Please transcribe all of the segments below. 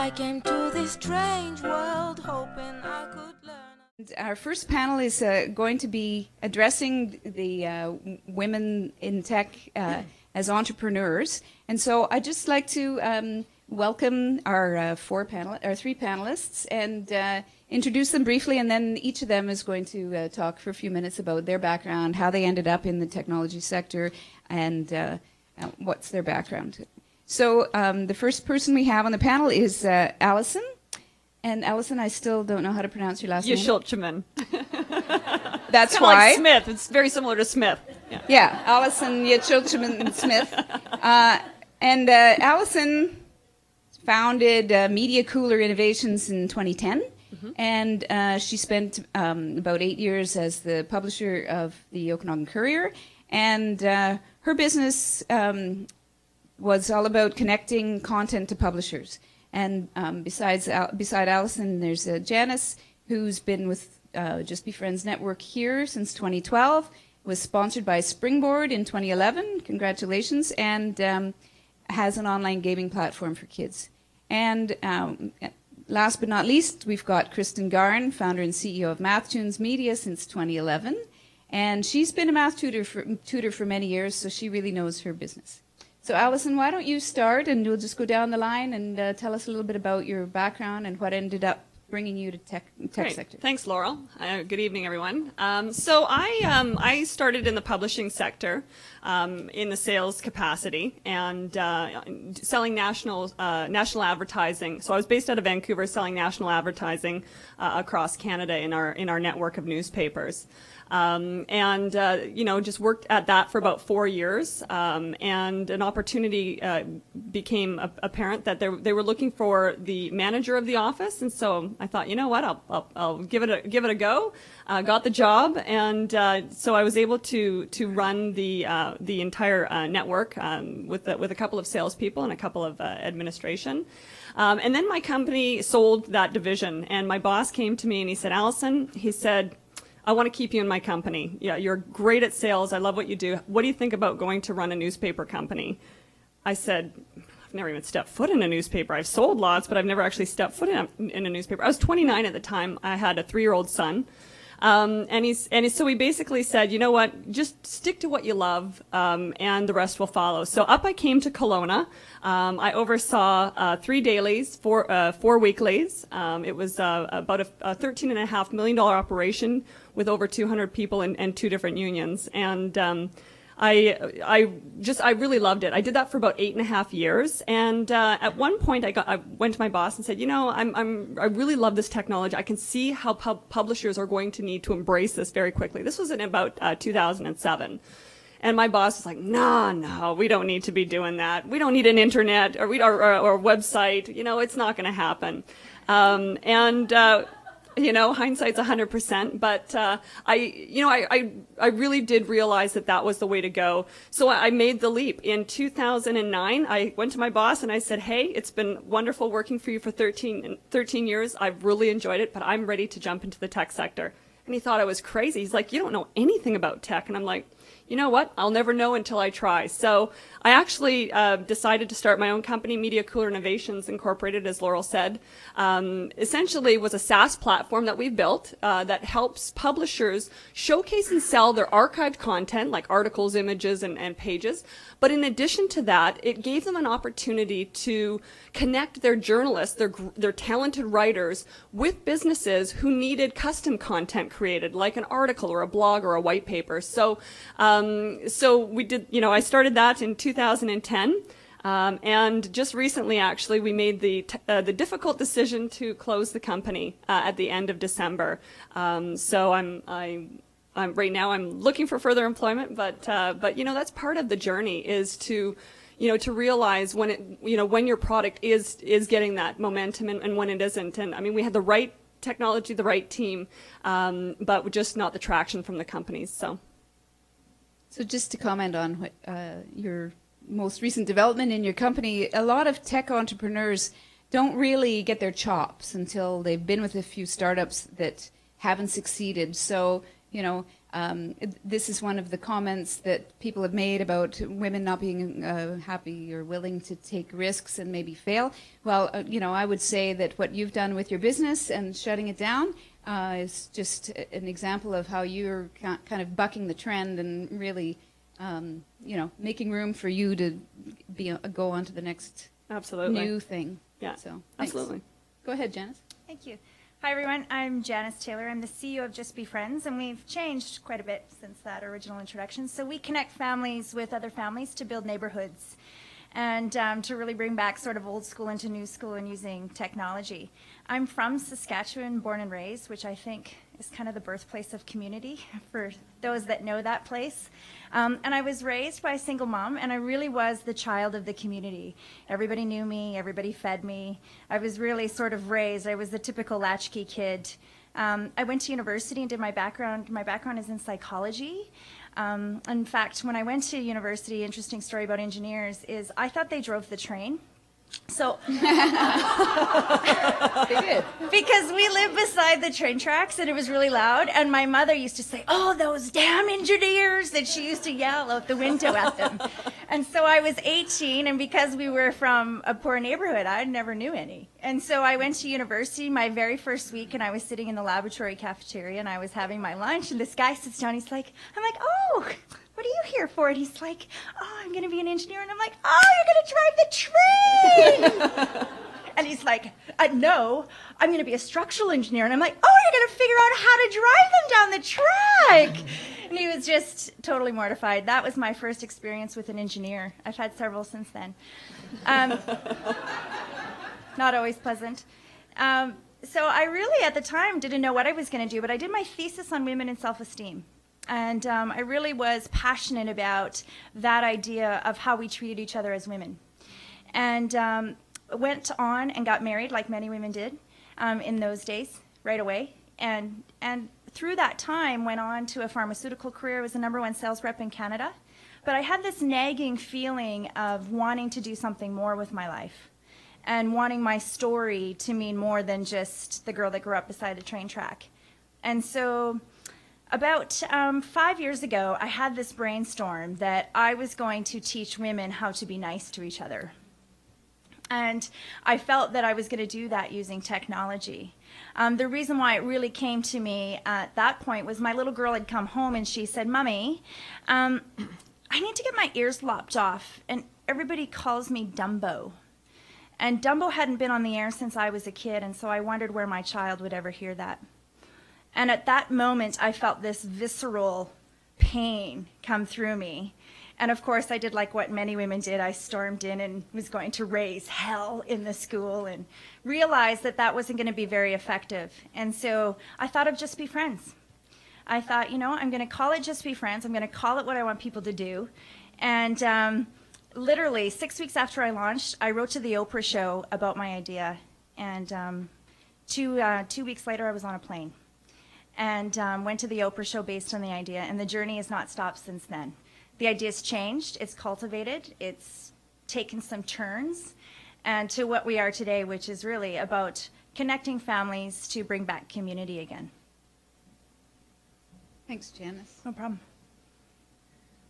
I came to this strange world hoping I could learn. Our first panel is going to be addressing the women in tech as entrepreneurs. And so I'd just like to welcome our three panelists and introduce them briefly, and then each of them is going to talk for a few minutes about their background, how they ended up in the technology sector, and what's their background. So the first person we have on the panel is Alison. And Alison, I still don't know how to pronounce your last name. Yesilcimen. That's it's why. Like Smith. It's very similar to Smith. Yeah, Alison Yesilcimen Smith. And Alison founded Media Cooler Innovations in 2010. Mm-hmm. And she spent about 8 years as the publisher of the Okanagan Courier. And her business was all about connecting content to publishers. And beside Alison, there's Janice, who's been with Just Be Friends Network here since 2012, was sponsored by Springboard in 2011, congratulations, and has an online gaming platform for kids. And last but not least, we've got Kristin Garn, founder and CEO of Mathtoons Media since 2011. And she's been a math tutor for many years, so she really knows her business. So Alison, why don't you start, and we'll just go down the line and tell us a little bit about your background and what ended up bringing you to tech sector. Thanks, Laurel. Good evening, everyone. So I started in the publishing sector in the sales capacity and selling national advertising. So I was based out of Vancouver, selling national advertising across Canada in our network of newspapers. Just worked at that for about 4 years, and an opportunity became apparent that they were looking for the manager of the office, and so I thought, you know what, I'll give it a go. Got the job, and so I was able to run the entire network with a couple of salespeople and a couple of administration. And then my company sold that division, and my boss came to me and he said, Alison, he said, I want to keep you in my company. Yeah, you're great at sales. I love what you do. What do you think about going to run a newspaper company? I said, I've never even stepped foot in a newspaper. I've sold lots, but I've never actually stepped foot in a newspaper. I was 29 at the time. I had a 3-year-old son. So he basically said, you know what, just stick to what you love, and the rest will follow. So up I came to Kelowna. I oversaw 3 dailies, 4 weeklies. It was about a $13.5 million operation with over 200 people and 2 different unions. And I really loved it. I did that for about 8.5 years, and at one point I went to my boss and said, you know, I really love this technology. I can see how publishers are going to need to embrace this very quickly. This was in about 2007. And my boss was like, no, we don't need to be doing that. We don't need an internet or a website. You know, it's not going to happen. You know, hindsight's 100%, but I really did realize that was the way to go. So I made the leap. In 2009, I went to my boss and I said, hey, it's been wonderful working for you for 13 years. I've really enjoyed it, but I'm ready to jump into the tech sector. And he thought I was crazy. He's like, you don't know anything about tech. And I'm like, you know what? I'll never know until I try. So I actually decided to start my own company, Media Cooler Innovations Incorporated, as Laurel said. Essentially was a SaaS platform that we built that helps publishers showcase and sell their archived content, like articles, images, and pages. But in addition to that, it gave them an opportunity to connect their journalists, their talented writers, with businesses who needed custom content created, like an article or a blog or a white paper. So we did, I started that in 2010. And just recently, actually, we made the difficult decision to close the company at the end of December. So right now I'm looking for further employment, but that's part of the journey, is to realize when your product is getting that momentum and when it isn't. And I mean, we had the right technology, the right team, but just not the traction from the companies. So just to comment on what your most recent development in your company, a lot of tech entrepreneurs don't really get their chops until they've been with a few startups that haven't succeeded. So, This is one of the comments that people have made about women not being happy or willing to take risks and maybe fail. Well, I would say that what you've done with your business and shutting it down is just an example of how you're kind of bucking the trend and really, making room for you to go on to the next new thing. Yeah, so absolutely. Go ahead, Janice. Thank you. Hi, everyone. I'm Janice Taylor. I'm the CEO of Just Be Friends, and we've changed quite a bit since that original introduction. So we connect families with other families to build neighborhoods and to really bring back sort of old school into new school and using technology. I'm from Saskatchewan, born and raised, which I think is kind of the birthplace of community for those that know that place. And I was raised by a single mom, and I really was the child of the community. Everybody knew me, everybody fed me. I was really sort of raised. I was the typical latchkey kid. I went to university and did my background. My background is in psychology. In fact, when I went to university, interesting story about engineers is I thought they drove the train. So, They did. because we lived beside the train tracks and it was really loud, and my mother used to say, "Oh, those damn engineers," and she used to yell out the window at them. And so I was 18, and because we were from a poor neighborhood, I never knew any. And so I went to university my very first week, and I was sitting in the laboratory cafeteria, and I was having my lunch, and this guy sits down, I'm like, "Oh, what are you here for?" And he's like, "Oh, I'm going to be an engineer." And I'm like, "Oh, you're going to drive the train." And he's like, "No, I'm going to be a structural engineer." And I'm like, "Oh, you're going to figure out how to drive them down the track." And he was just totally mortified. That was my first experience with an engineer. I've had several since then. Not always pleasant. So I really, at the time, didn't know what I was going to do, but I did my thesis on women and self-esteem. And I really was passionate about that idea of how we treated each other as women. And went on and got married, like many women did in those days, right away. And through that time, went on to a pharmaceutical career. I was the #1 sales rep in Canada. But I had this nagging feeling of wanting to do something more with my life and wanting my story to mean more than just the girl that grew up beside the train track. And so about 5 years ago, I had this brainstorm that I was going to teach women how to be nice to each other. And I felt that I was going to do that using technology. The reason why it really came to me at that point was my little girl had come home and she said, "Mommy, I need to get my ears lopped off, and everybody calls me Dumbo." And Dumbo hadn't been on the air since I was a kid, and so I wondered where my child would ever hear that. And at that moment, I felt this visceral pain come through me. And of course, I did like what many women did. I stormed in and was going to raise hell in the school and realized that that wasn't going to be very effective. And so I thought of Just Be Friends. I thought, I'm going to call it Just Be Friends. I'm going to call it what I want people to do. And literally 6 weeks after I launched, I wrote to the Oprah show about my idea. And 2 weeks later, I was on a plane. And went to the Oprah show based on the idea, and the journey has not stopped since then. The idea's changed, it's cultivated, it's taken some turns, and to what we are today, which is really about connecting families to bring back community again. Thanks, Janice. No problem.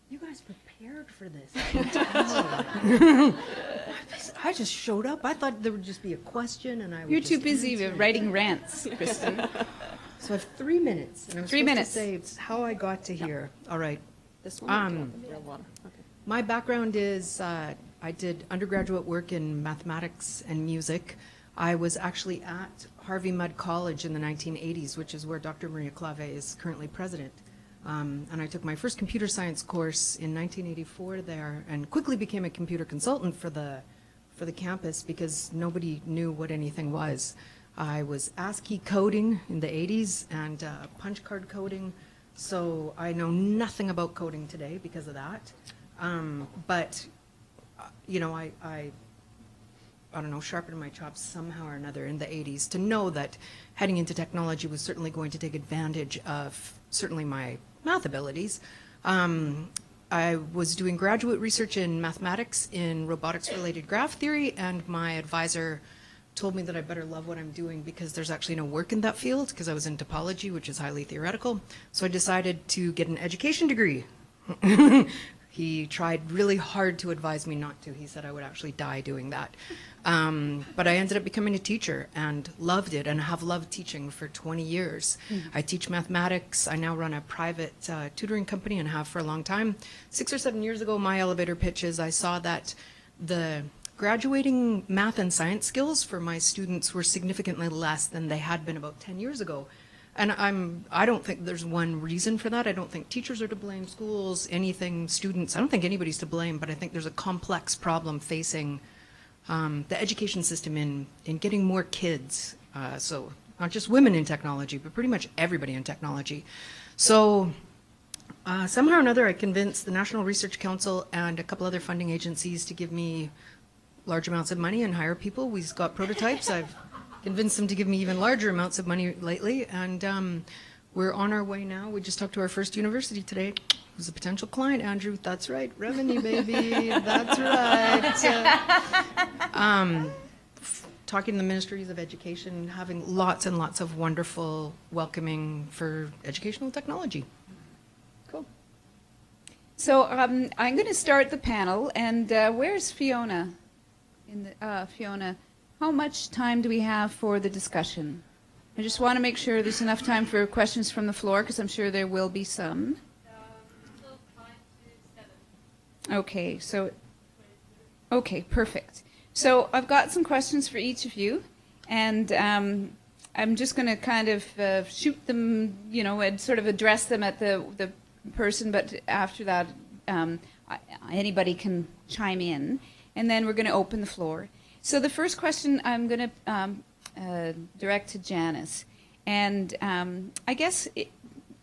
You guys prepared for this. I just showed up. I thought there would just be a question, and I would You're too just busy answer. writing rants, Kristin. So I have 3 minutes. And I'm 3 supposed minutes. to say how I got to here. All right. This one? Real water. Okay. My background is I did undergraduate work in mathematics and music. I was actually at Harvey Mudd College in the 1980s, which is where Dr. Maria Clave is currently president. And I took my first computer science course in 1984 there, and quickly became a computer consultant for the campus because nobody knew what anything was. I was ASCII coding in the 80s and punch card coding, so I know nothing about coding today because of that. But I don't know, sharpened my chops somehow or another in the 80s to know that heading into technology was certainly going to take advantage of certainly my math abilities. I was doing graduate research in mathematics in robotics-related graph theory, and my advisor told me that I better love what I'm doing because there's actually no work in that field because I was in topology, which is highly theoretical. So I decided to get an education degree. He tried really hard to advise me not to. He said I would actually die doing that. But I ended up becoming a teacher and loved it and have loved teaching for 20 years. I teach mathematics. I now run a private tutoring company and have for a long time. 6 or 7 years ago, my elevator pitch is I saw that the graduating math and science skills for my students were significantly less than they had been about 10 years ago. And I don't think there's one reason for that. I don't think teachers are to blame, schools, anything, students. I don't think anybody's to blame, but I think there's a complex problem facing the education system in getting more kids. So not just women in technology, but pretty much everybody in technology. So somehow or another, I convinced the National Research Council and a couple other funding agencies to give me large amounts of money and hire people. We've got prototypes. I've convinced them to give me even larger amounts of money lately, and we're on our way now. We just talked to our first university today. Who's a potential client, Andrew? That's right, revenue, baby. That's right. Talking to the ministries of education, having lots and lots of wonderful welcoming for educational technology. Cool. So I'm going to start the panel, and where's Fiona? Fiona, how much time do we have for the discussion? I just want to make sure there's enough time for questions from the floor, because I'm sure there will be some. Okay, okay, perfect. So I've got some questions for each of you, and I'm just going to kind of shoot them, and sort of address them at the person, but after that, anybody can chime in, and then we're going to open the floor. So the first question I'm going to direct to Janice, and I guess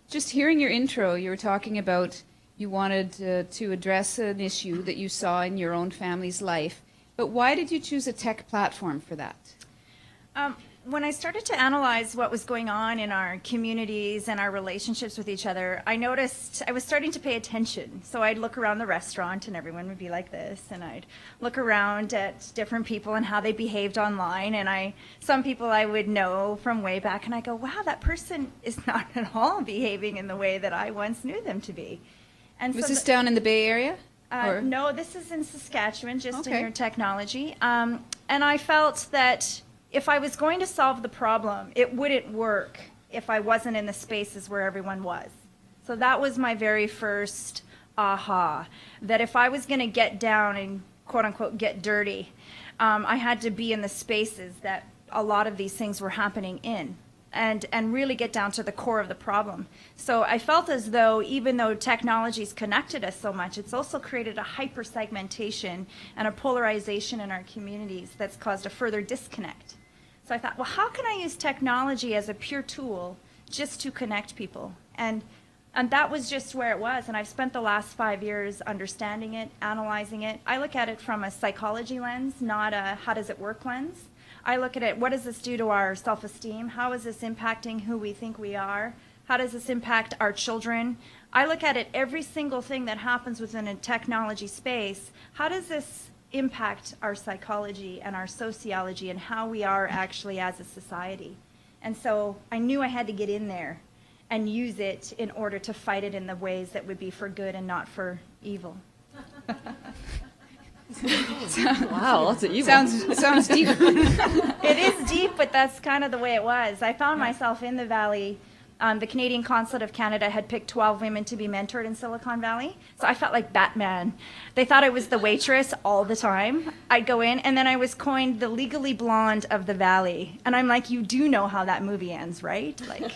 just hearing your intro, you were talking about you wanted to address an issue that you saw in your own family's life, but why did you choose a tech platform for that? When I started to analyze what was going on in our communities and our relationships with each other, I noticed I was starting to pay attention. So I'd look around the restaurant and everyone would be like this, and I'd look around at different people and how they behaved online, and some people I would know from way back, and I go, wow, that person is not at all behaving in the way that I once knew them to be. And was this down in the Bay Area? No, this is in Saskatchewan, just Okay. in your technology. And I felt that if I was going to solve the problem, it wouldn't work if I wasn't in the spaces where everyone was. So that was my very first aha, that if I was going to get down and quote unquote get dirty, I had to be in the spaces that a lot of these things were happening in. And really get down to the core of the problem. So I felt as though even though technology's connected us so much, it's also created a hyper-segmentation and a polarization in our communities that's caused a further disconnect. So I thought, well, how can I use technology as a pure tool just to connect people? And that was just where it was. And I've spent the last 5 years understanding it, analyzing it. I look at it from a psychology lens, not a how does it work lens. I look at it, what does this do to our self-esteem? How is this impacting who we think we are? How does this impact our children? I look at it, every single thing that happens within a technology space, how does this impact our psychology and our sociology and how we are actually as a society? And so I knew I had to get in there and use it in order to fight it in the ways that would be for good and not for evil. Wow, that's evil. Sounds deep. It is deep, but that's kind of the way it was. I found myself in the Valley. The Canadian Consulate of Canada had picked 12 women to be mentored in Silicon Valley. So I felt like Batman. They thought I was the waitress all the time. I'd go in, and then I was coined the legally blonde of the Valley. And I'm like, you do know how that movie ends, right? Like...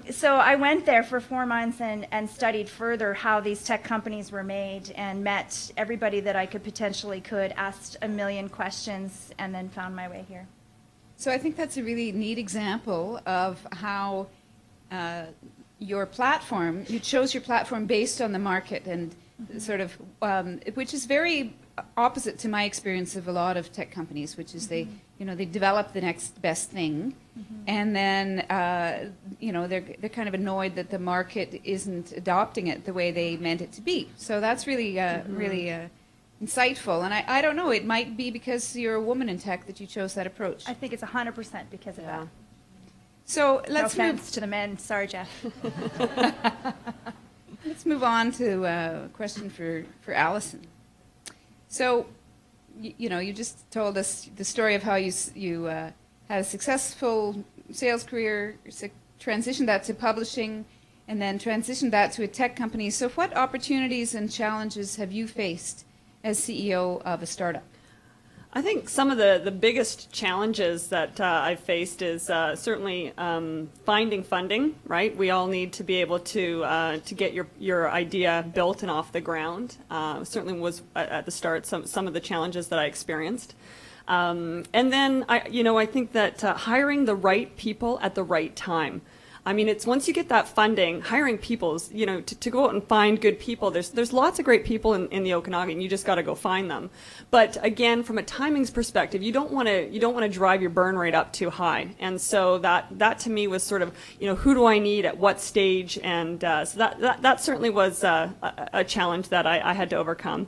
So I went there for 4 months and studied further how these tech companies were made and met everybody that I could, asked a million questions, and then found my way here. So I think that's a really neat example of how your platform, you chose your platform based on the market and sort of, which is very opposite to my experience of a lot of tech companies, which is they develop the next best thing, and then they're kind of annoyed that the market isn't adopting it the way they meant it to be. So that's really insightful. And I don't know, it might be because you're a woman in tech that you chose that approach. I think it's 100% because of that. So No let's offense move. to the men. Sorry, Jeff. Let's move on to a question for Alison. So, you just told us the story of how you had a successful sales career, transitioned that to publishing, and then transitioned that to a tech company. So what opportunities and challenges have you faced as CEO of a startup? I think some of the biggest challenges that I've faced is certainly finding funding, right? We all need to be able to get your idea built and off the ground. Certainly was at the start some of the challenges that I experienced. And then I think that hiring the right people at the right time. I mean, it's once you get that funding, hiring people is, to go out and find good people. There's lots of great people in the Okanagan. You just got to go find them. But again, from a timings perspective, you don't want to drive your burn rate up too high. And so that to me was sort of, who do I need at what stage? And so that certainly was a challenge that I had to overcome.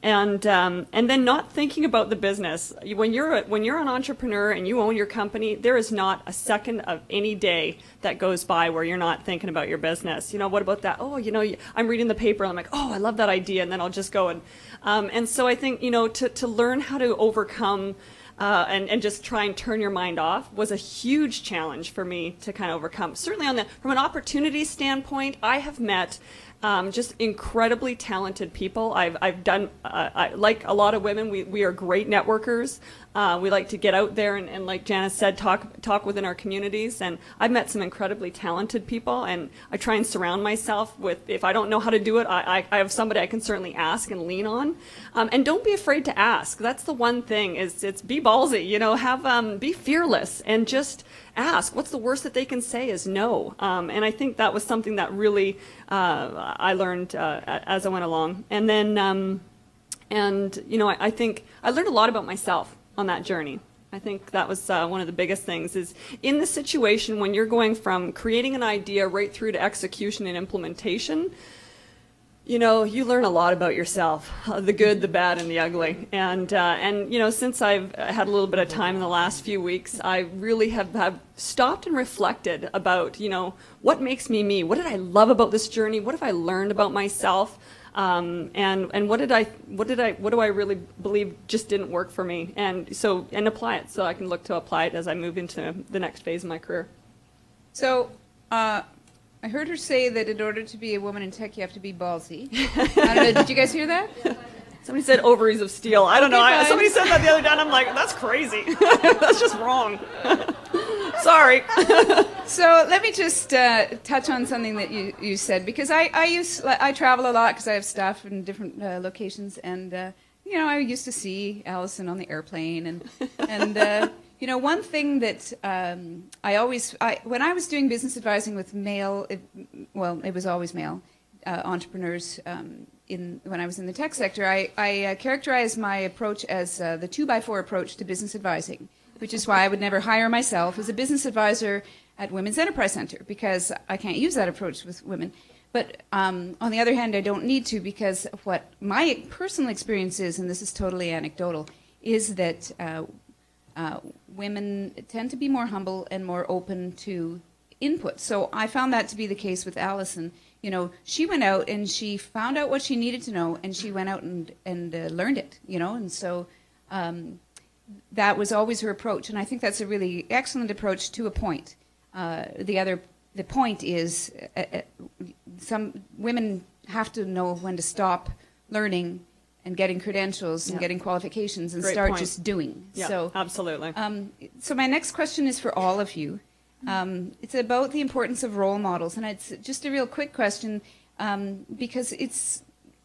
And then not thinking about the business. When you're an entrepreneur and you own your company, there is not a second of any day that goes by where you're not thinking about your business. What about that? Oh, I'm reading the paper and I'm like, oh, I love that idea, and then I'll just go and so I think to learn how to overcome and just try and turn your mind off was a huge challenge for me to kind of overcome. Certainly from an opportunity standpoint, I have met just incredibly talented people. I've done, like a lot of women, we are great networkers. We like to get out there and like Janice said, talk within our communities. And I've met some incredibly talented people, and I try and surround myself with, if I don't know how to do it, I have somebody I can certainly ask and lean on. And don't be afraid to ask. That's the one thing, is it's be ballsy, be fearless and just ask. What's the worst that they can say is no. And I think that was something that really I learned as I went along. And then, I think I learned a lot about myself on that journey. I think that was one of the biggest things, is in the situation when you're going from creating an idea right through to execution and implementation, you learn a lot about yourself, the good, the bad, and the ugly. And since I've had a little bit of time in the last few weeks, I really have stopped and reflected about, what makes me me? What did I love about this journey? What have I learned about myself? And what do I really believe just didn't work for me? And apply it, so I can look to apply it as I move into the next phase of my career. So, I heard her say that in order to be a woman in tech, you have to be ballsy. I don't know, did you guys hear that? Somebody said ovaries of steel. I don't know. Fine. Somebody said that the other day, and I'm like, that's crazy. That's just wrong. Sorry. So let me just touch on something that you said, because I travel a lot because I have staff in different locations, and I used to see Alison on the airplane, and one thing that when I was doing business advising with it was always male entrepreneurs when I was in the tech sector, I characterized my approach as the 2x4 approach to business advising, which is why I would never hire myself as a business advisor at Women's Enterprise Center, because I can't use that approach with women. But on the other hand, I don't need to, because what my personal experience is, and this is totally anecdotal, is that women tend to be more humble and more open to input. So I found that to be the case with Alison. She went out and she found out what she needed to know, and she went out and learned it, and so that was always her approach. And I think that's a really excellent approach to a point. The point is some women have to know when to stop learning and getting credentials and getting qualifications and Great start point. just doing. Yeah, so absolutely. So my next question is for all of you. It's about the importance of role models, and it's just a real quick question, because it's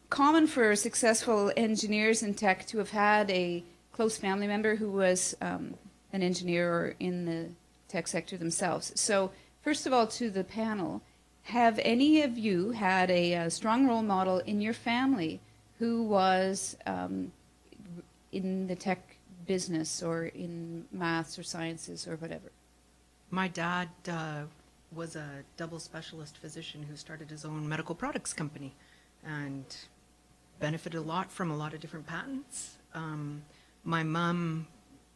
common for successful engineers in tech to have had a close family member who was an engineer or in the tech sector themselves. So first of all, to the panel, have any of you had a strong role model in your family who was in the tech business or in maths or sciences or whatever? My dad was a double specialist physician who started his own medical products company, and benefited a lot from a lot of different patents. My mom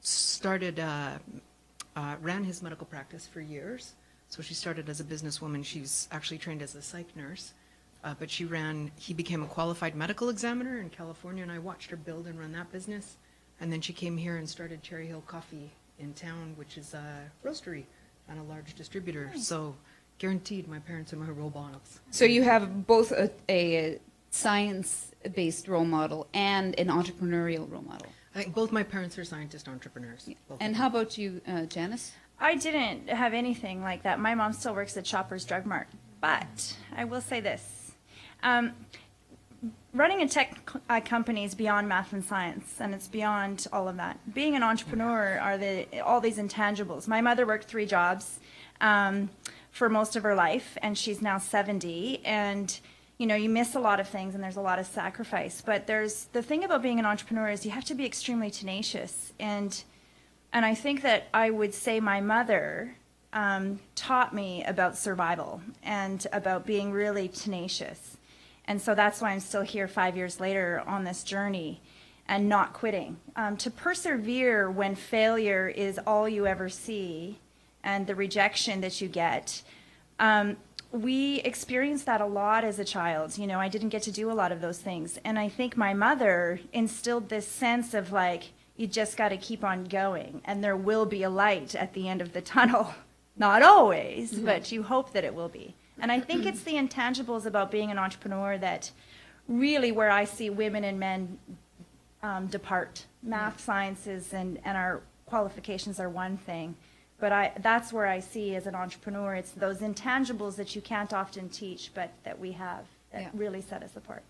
started, ran his medical practice for years. So she started as a businesswoman. She's actually trained as a psych nurse. But he became a qualified medical examiner in California, and I watched her build and run that business. And then she came here and started Cherry Hill Coffee in town, which is a roastery and a large distributor. So guaranteed my parents are my role models. So you have both a science-based role model and an entrepreneurial role model. I think both my parents are scientist entrepreneurs. Both And of how about you, Janice? I didn't have anything like that. My mom still works at Shoppers Drug Mart. But I will say this. Running a tech company is beyond math and science, and it's beyond all of that. Being an entrepreneur are all these intangibles. My mother worked 3 jobs for most of her life, and she's now 70. And you know, you miss a lot of things, and there's a lot of sacrifice. But there's the thing about being an entrepreneur is you have to be extremely tenacious. And I think that I would say my mother taught me about survival and about being really tenacious. And so that's why I'm still here 5 years later on this journey and not quitting. To persevere when failure is all you ever see and the rejection that you get. We experienced that a lot as a child. You know, I didn't get to do a lot of those things. And I think my mother instilled this sense of like, you just got to keep on going and there will be a light at the end of the tunnel. Not always, but you hope that it will be. And I think it's the intangibles about being an entrepreneur that really where I see women and men depart. Math, sciences, and our qualifications are one thing. But that's where I see as an entrepreneur, it's those intangibles that you can't often teach, but that we have that really set us apart.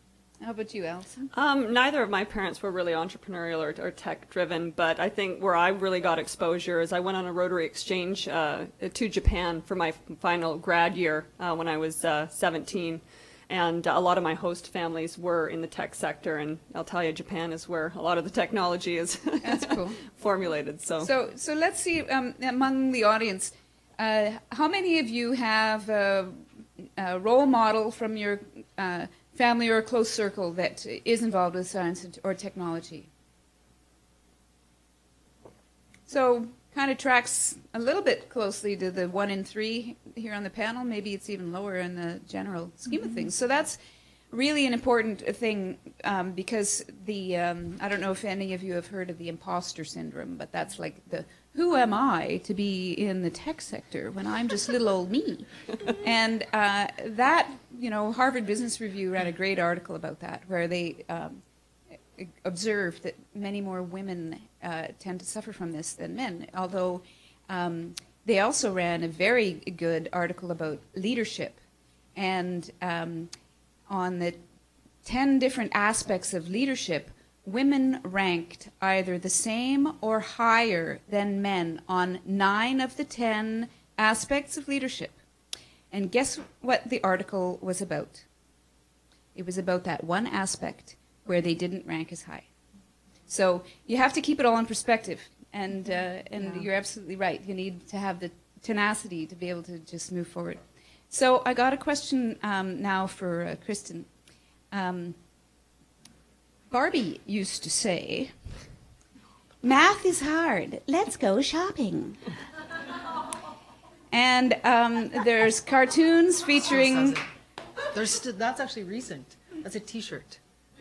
How about you, Alison? Neither of my parents were really entrepreneurial or tech-driven, but I think where I really got exposure is I went on a Rotary exchange to Japan for my final grad year when I was 17. And a lot of my host families were in the tech sector, and I'll tell you, Japan is where a lot of the technology is That's cool. formulated. So let's see, among the audience, how many of you have a role model from your family or a close circle that is involved with science or technology? So kind of tracks a little bit closely to the 1 in 3 here on the panel. Maybe it's even lower in the general scheme of things. So that's really an important thing because I don't know if any of you have heard of the imposter syndrome, but that's like who am I to be in the tech sector when I'm just little old me? And that, you know, Harvard Business Review ran a great article about that, where they observed that many more women tend to suffer from this than men, although they also ran a very good article about leadership and on the 10 different aspects of leadership, women ranked either the same or higher than men on 9 of the 10 aspects of leadership. And guess what the article was about? It was about that one aspect where they didn't rank as high. So you have to keep it all in perspective. And you're absolutely right. You need to have the tenacity to be able to just move forward. So I got a question now for Kristin. Barbie used to say, "Math is hard. Let's go shopping." And there's cartoons featuring... That's actually recent. That's a T-shirt.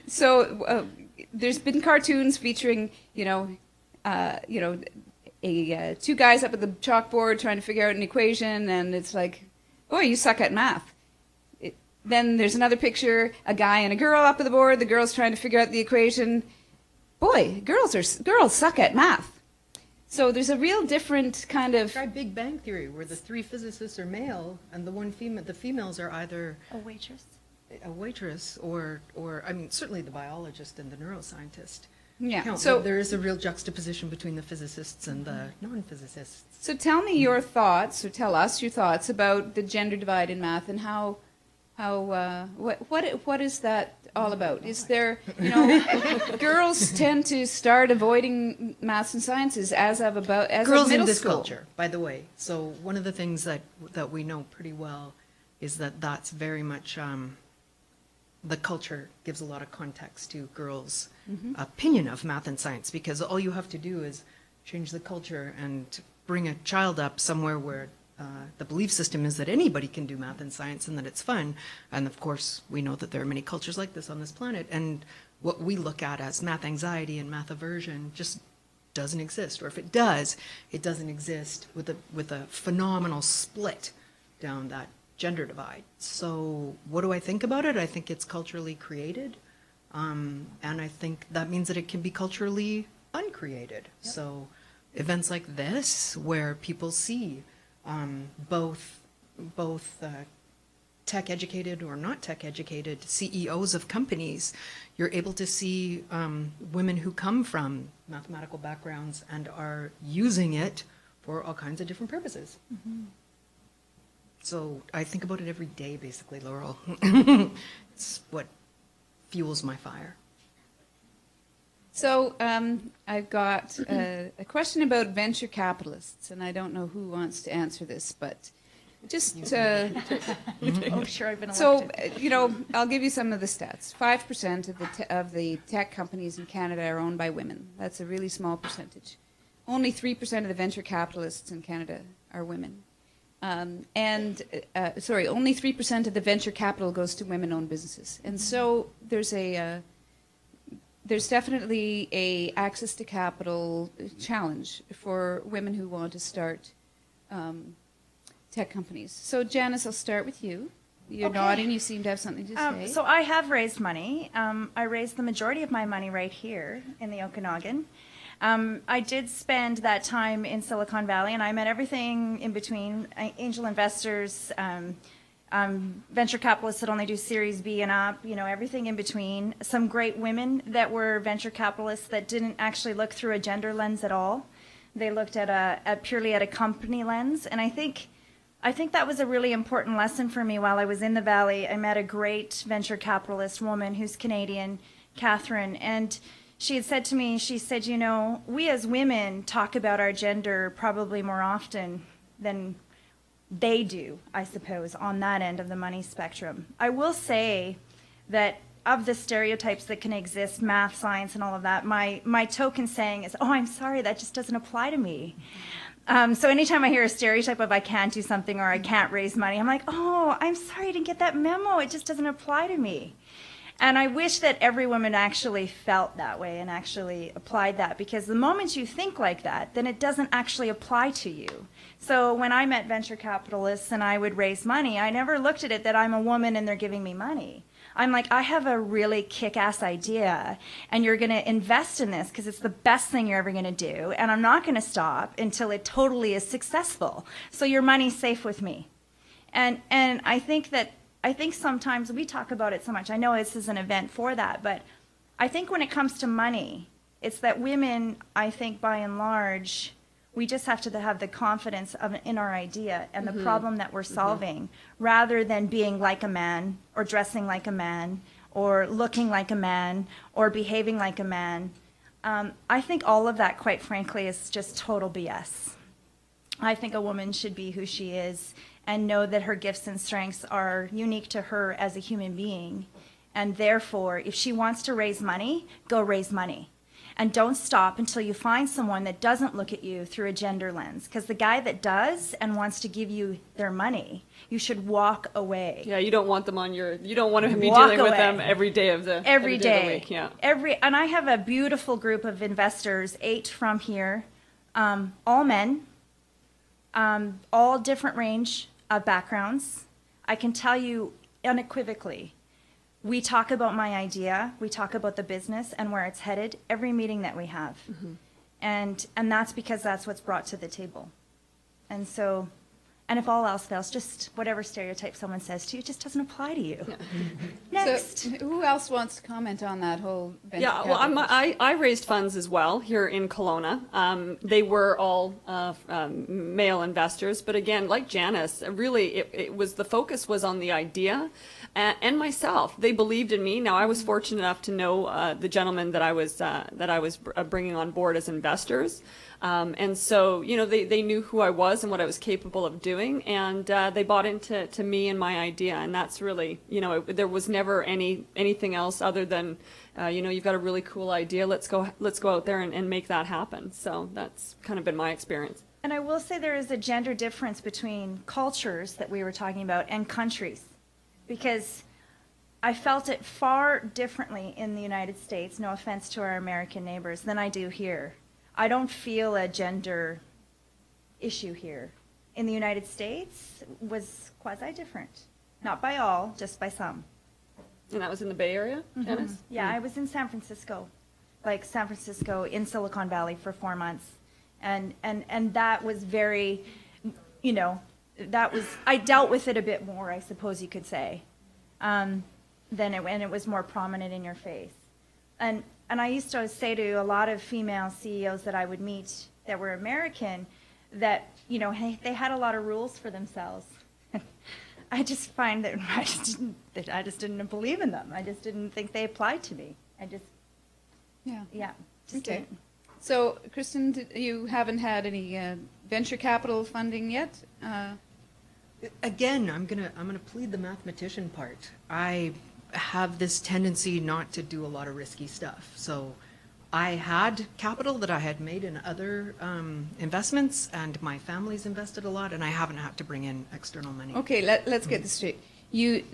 So there's been cartoons featuring, two guys up at the chalkboard trying to figure out an equation, and it's like, boy, you suck at math. Then there's another picture, a guy and a girl up at the board. The girl's trying to figure out the equation. Boy, girls suck at math. So there's a real different kind of... Try Big Bang Theory, where the 3 physicists are male, and the females are either A waitress. a waitress or I mean, certainly the biologist and the neuroscientist. Yeah. So there is a real juxtaposition between the physicists and the non-physicists. So tell me your thoughts, or tell us your thoughts about the gender divide in math and what is that all about? Is there, girls tend to start avoiding maths and sciences as of Girls middle in this school. culture, by the way. So one of the things that we know pretty well is that that's very much the culture gives a lot of context to girls' opinion of math and science, because all you have to do is change the culture and bring a child up somewhere where the belief system is that anybody can do math and science and that it's fun. And of course, we know that there are many cultures like this on this planet. And what we look at as math anxiety and math aversion just doesn't exist. Or if it does, it doesn't exist with a phenomenal split down that gender divide. So what do I think about it? I think it's culturally created. And I think that means that it can be culturally uncreated. Yep. So events like this, where people see both tech educated or not tech educated CEOs of companies, you're able to see women who come from mathematical backgrounds and are using it for all kinds of different purposes. Mm-hmm. So I think about it every day, basically, Laurel. It's what fuels my fire. So I've got a question about venture capitalists, and I don't know who wants to answer this, but just oh, sure, I've been elected. So I'll give you some of the stats. 5% of the tech companies in Canada are owned by women. That's a really small percentage. Only 3% of the venture capitalists in Canada are women. Only 3% of the venture capital goes to women-owned businesses. And so there's definitely a access to capital challenge for women who want to start tech companies. So Janice, I'll start with you. You're nodding. You seem to have something to say. So I have raised money. I raised the majority of my money right here in the Okanagan. I did spend that time in Silicon Valley, and I met everything in between: angel investors, venture capitalists that only do Series B and up, everything in between. Some great women that were venture capitalists that didn't actually look through a gender lens at all. They looked at purely at a company lens, and I think that was a really important lesson for me while I was in the Valley. I met a great venture capitalist woman who's Canadian, Catherine, and she had said to me, she said, we as women talk about our gender probably more often than they do, I suppose, on that end of the money spectrum. I will say that of the stereotypes that can exist, math, science, and all of that, my token saying is, oh, I'm sorry, that just doesn't apply to me. So anytime I hear a stereotype of I can't do something or I can't raise money, I'm like, oh, I'm sorry, I didn't get that memo. It just doesn't apply to me. And I wish that every woman actually felt that way and actually applied that, because the moment you think like that, then it doesn't actually apply to you. So when I met venture capitalists and I would raise money, I never looked at it that I'm a woman and they're giving me money. I'm like, I have a really kick-ass idea, and you're going to invest in this because it's the best thing you're ever going to do, and I'm not going to stop until it totally is successful. So your money's safe with me. And I think sometimes we talk about it so much. I know this is an event for that, but I think when it comes to money, it's that women, I think by and large, we just have to have the confidence in our idea and the problem that we're solving, rather than being like a man or dressing like a man or looking like a man or behaving like a man. I think all of that, quite frankly, is just total BS. I think a woman should be who she is and know that her gifts and strengths are unique to her as a human being. And therefore, if she wants to raise money, go raise money. And don't stop until you find someone that doesn't look at you through a gender lens. Because the guy that does and wants to give you their money, you should walk away. Yeah, you don't want them you don't want to be dealing with them every day of the every day of the week. Yeah. And I have a beautiful group of investors, 8 from here, all men, all different range of backgrounds. I can tell you unequivocally, we talk about my idea, we talk about the business and where it's headed every meeting that we have. And that's because that's what's brought to the table. And so, and if all else fails, just whatever stereotype someone says to you, it just doesn't apply to you. Next. So who else wants to comment on that whole venture well, I raised funds as well here in Kelowna. They were all male investors, but again, like Janice, really it was, the focus was on the idea and myself. They believed in me. Now, I was fortunate enough to know the gentlemen that I was bringing on board as investors. And so, they knew who I was and what I was capable of doing, and they bought into me and my idea. And that's really, there was never anything else other than, you've got a really cool idea. Let's go out there and make that happen. So that's kind of been my experience. And I will say there is a gender difference between cultures that we were talking about and countries, because I felt it far differently in the United States, no offense to our American neighbors, than I do here. I don't feel a gender issue here. In the United States, was quasi-different. Not by all, just by some. And that was in the Bay Area, Janice? Yeah, I was in San Francisco, in Silicon Valley for 4 months. And that was very, I dealt with it a bit more, I suppose you could say, and it was more prominent in your face. And I used to say to a lot of female CEOs that I would meet that were American that, they had a lot of rules for themselves. I just find that I just didn't believe in them. I just didn't think they applied to me. Okay. So, Kristin, you haven't had any venture capital funding yet? Again, I'm gonna plead the mathematician part. I have this tendency not to do a lot of risky stuff. So I had capital that I had made in other investments, and my family's invested a lot, and I haven't had to bring in external money. Okay, let's get this straight. You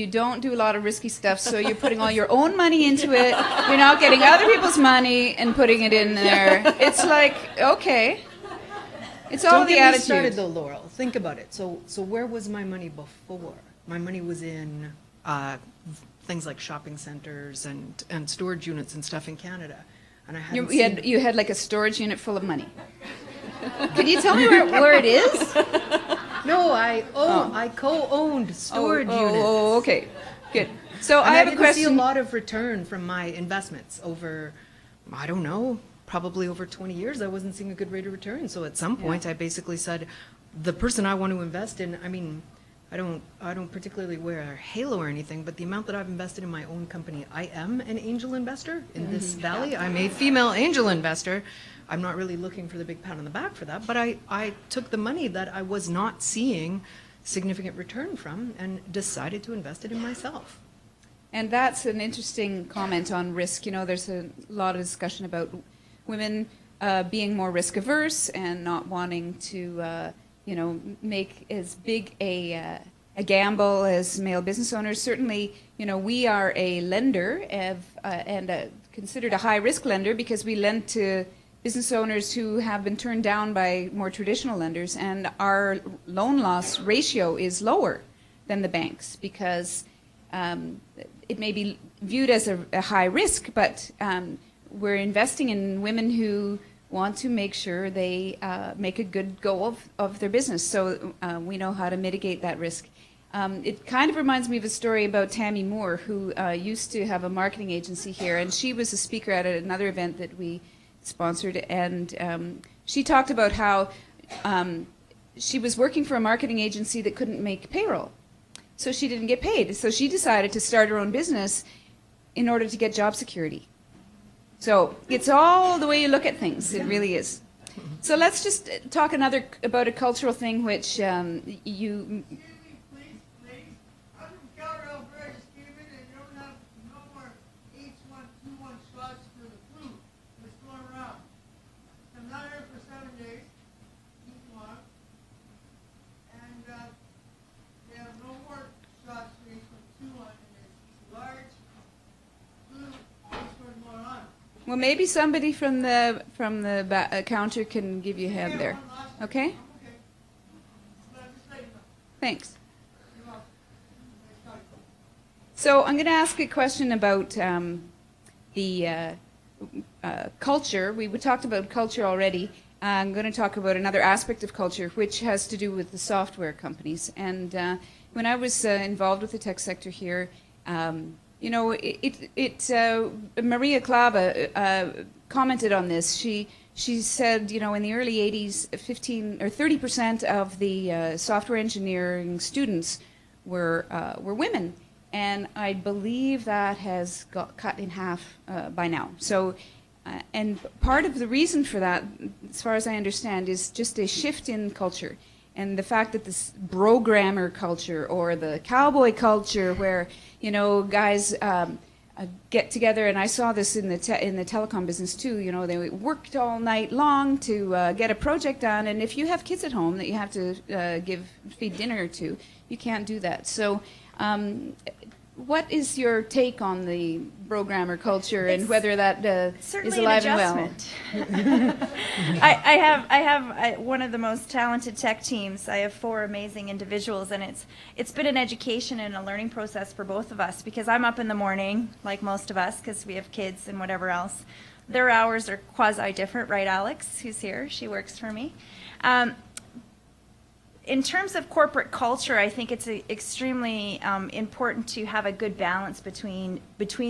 don't do a lot of risky stuff, so you're putting all your own money into it. You're not getting other people's money and putting it in there. It's like, okay. It's all the attitude. Don't get me started though, Laurel. Think about it. So where was my money before? My money was in things like shopping centers and storage units and stuff in Canada. And I you had like a storage unit full of money. Can you tell me where it is? No, I co-owned storage units. Oh, okay, good. So and I have a question. I didn't see a lot of return from my investments over, I don't know, probably over 20 years. I wasn't seeing a good rate of return. So at some point, I basically said, the person I want to invest in, I mean, I don't particularly wear a halo or anything, but the amount that I've invested in my own company, I am an angel investor in this valley. I'm a female angel investor. I'm not really looking for the big pat on the back for that, but I took the money that I was not seeing significant return from and decided to invest it in myself. And that's an interesting comment on risk. There's a lot of discussion about women being more risk averse and not wanting to make as big a gamble as male business owners. Certainly, we are a lender and considered a high-risk lender because we lend to business owners who have been turned down by more traditional lenders, and our loan loss ratio is lower than the banks because it may be viewed as a high risk, but we're investing in women who want to make sure they make a good go of their business. So we know how to mitigate that risk. It kind of reminds me of a story about Tammy Moore, who used to have a marketing agency here, and she was a speaker at another event that we sponsored, and she talked about how she was working for a marketing agency that couldn't make payroll. So she didn't get paid. So she decided to start her own business in order to get job security. So it's all the way you look at things. It really is. So let's just talk about a cultural thing which you... Well, maybe somebody from the counter can give you a hand there. Okay? Thanks. So I'm going to ask a question about the culture. We talked about culture already. I'm going to talk about another aspect of culture, which has to do with the software companies. And when I was involved with the tech sector here, Maria Clava commented on this. She said, in the early 80s, 15 or 30% of the software engineering students were women, and I believe that has got cut in half by now. So And part of the reason for that, as far as I understand, is just a shift in culture. And the fact that this programmer culture or the cowboy culture where, guys get together, and I saw this in the telecom business too, they worked all night long to get a project done, and if you have kids at home that you have to feed dinner to, you can't do that. So what is your take on the programmer culture and whether that is alive and well? I have one of the most talented tech teams. I have 4 amazing individuals, and it's been an education and a learning process for both of us, because I'm up in the morning, like most of us, because we have kids and whatever else. Their hours are quasi-different, right, Alex, who's here? She works for me. In terms of corporate culture, I think it's extremely important to have a good balance between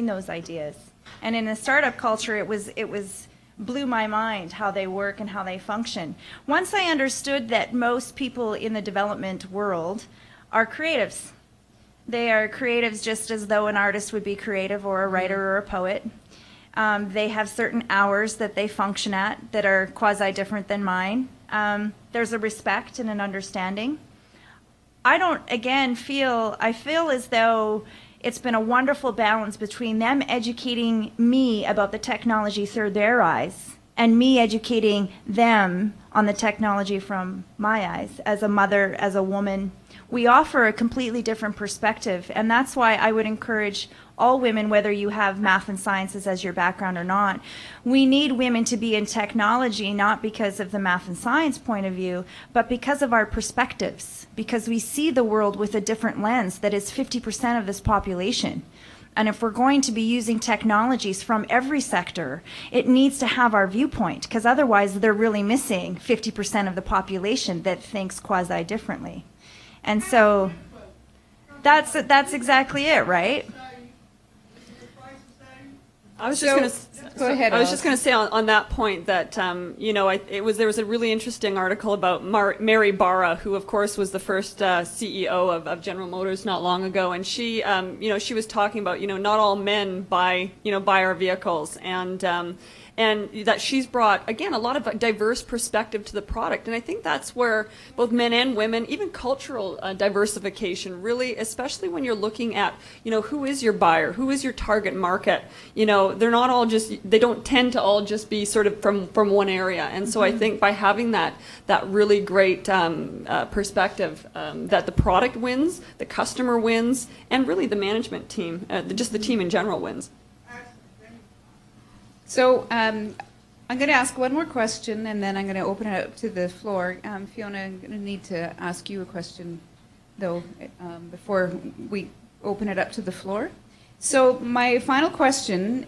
those ideas. And in the startup culture, it was blew my mind how they work and how they function. Once I understood that most people in the development world are creatives. They are creatives just as though an artist would be creative, or a writer or a poet. They have certain hours that they function at that are quasi-different than mine. There's a respect and an understanding. I feel as though it's been a wonderful balance between them educating me about the technology through their eyes and me educating them on the technology from my eyes. As a mother, as a woman, we offer a completely different perspective, and that's why I would encourage all women, whether you have math and sciences as your background or not. We need women to be in technology, not because of the math and science point of view, but because of our perspectives, because we see the world with a different lens that is 50% of this population. And if we're going to be using technologies from every sector, it needs to have our viewpoint, because otherwise they're really missing 50% of the population that thinks quasi-differently. And so that's exactly it, right? I was just going to say on that point that there was a really interesting article about Mary Barra, who of course was the first CEO of General Motors not long ago, and she she was talking about not all men buy our vehicles, and that she's brought, again, a lot of diverse perspective to the product. And I think that's where both men and women, even cultural diversification, really, especially when you're looking at, who is your buyer, who is your target market, they're not all they don't tend to all just be sort of from one area. And so I think by having that really great perspective, that the product wins, the customer wins, and really the management team, just the team in general wins. So I'm going to ask one more question, and then I'm going to open it up to the floor. Fiona, I'm going to need to ask you a question, though, before we open it up to the floor. So my final question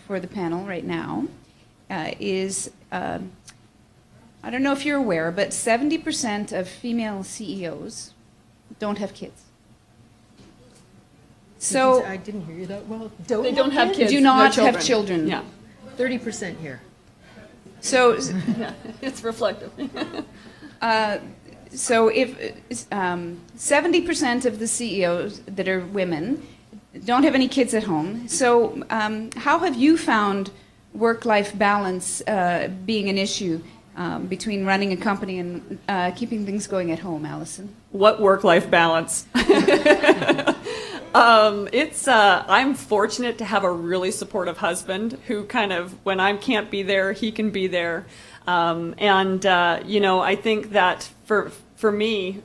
for the panel right now is, I don't know if you're aware, but 70% of female CEOs don't have kids. So I didn't hear you that well. They don't have kids. Do not no have children. Yeah. 30% here. So Yeah, it's reflective. So if 70% of the CEOs that are women don't have any kids at home, so how have you found work-life balance being an issue between running a company and keeping things going at home, Alison? What work-life balance? I'm fortunate to have a really supportive husband who kind of, when I can't be there, he can be there. I think that for me,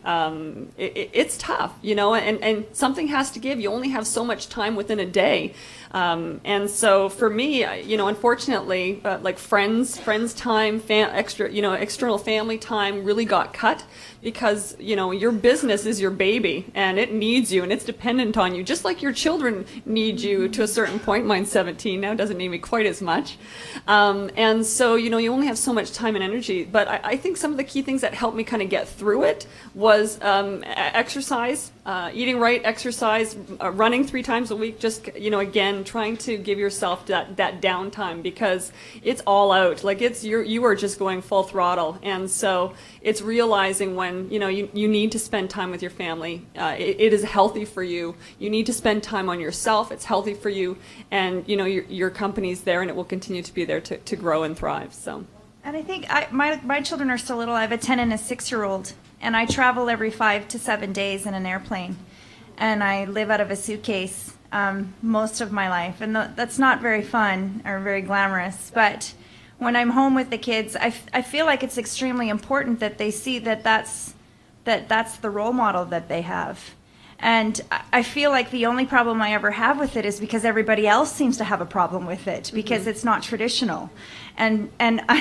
it's tough, and something has to give. You only have so much time within a day. And so for me, unfortunately, like friends time, external family time really got cut, because, your business is your baby and it needs you and it's dependent on you, just like your children need you to a certain point. Mine's 17 now, doesn't need me quite as much. And so, you only have so much time and energy. But I think some of the key things that helped me kind of get through through it was exercise, eating right, exercise, running 3 times a week, just, again, trying to give yourself that downtime, because it's all out. Like, you are just going full throttle. And so it's realizing when, you need to spend time with your family. It is healthy for you. You need to spend time on yourself. It's healthy for you. And, your company's there, and it will continue to be there to grow and thrive. So. And I think my children are so little. I have a 10 and a 6-year-old, and I travel every 5 to 7 days in an airplane, and I live out of a suitcase most of my life, and that's not very fun or very glamorous. But when I'm home with the kids, I feel like it's extremely important that they see that's the role model that they have. And I feel like the only problem I ever have with it is because everybody else seems to have a problem with it, because it's not traditional. And